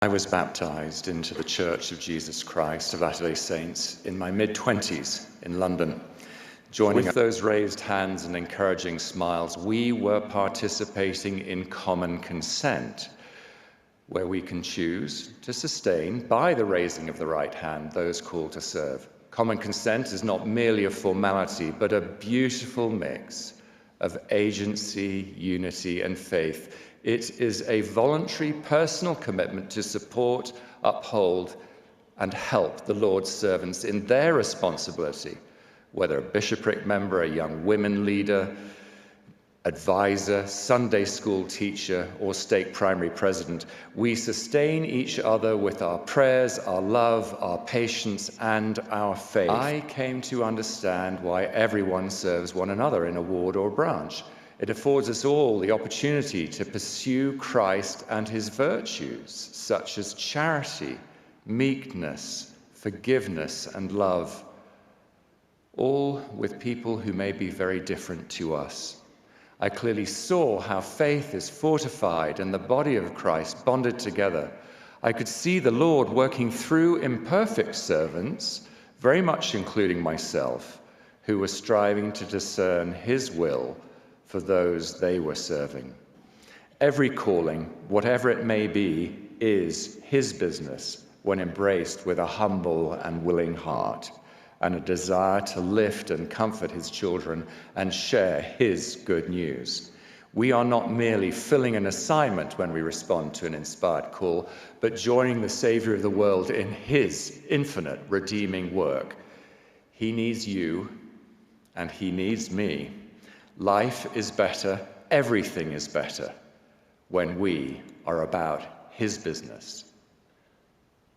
I was baptized into the Church of Jesus Christ of Latter-day Saints in my mid-20s in London. Joining with those raised hands and encouraging smiles, we were participating in common consent, where we can choose to sustain, by the raising of the right hand, those called to serve. Common consent is not merely a formality, but a beautiful mix of agency, unity, and faith. It is a voluntary personal commitment to support, uphold, and help the Lord's servants in their responsibility, whether a bishopric member, a young women leader, advisor, Sunday school teacher, or stake primary president. We sustain each other with our prayers, our love, our patience, and our faith. I came to understand why everyone serves one another in a ward or branch. It affords us all the opportunity to pursue Christ and his virtues, such as charity, meekness, forgiveness, and love, all with people who may be very different to us. I clearly saw how faith is fortified and the body of Christ bonded together. I could see the Lord working through imperfect servants, very much including myself, who were striving to discern his will for those they were serving. Every calling, whatever it may be, is his business when embraced with a humble and willing heart and a desire to lift and comfort his children and share his good news. We are not merely filling an assignment when we respond to an inspired call, but joining the Savior of the world in his infinite redeeming work. He needs you, and he needs me. Life is better, everything is better, when we are about his business.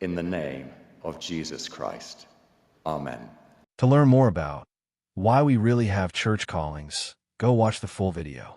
In the name of Jesus Christ. Amen. To learn more about why we really have church callings, go watch the full video.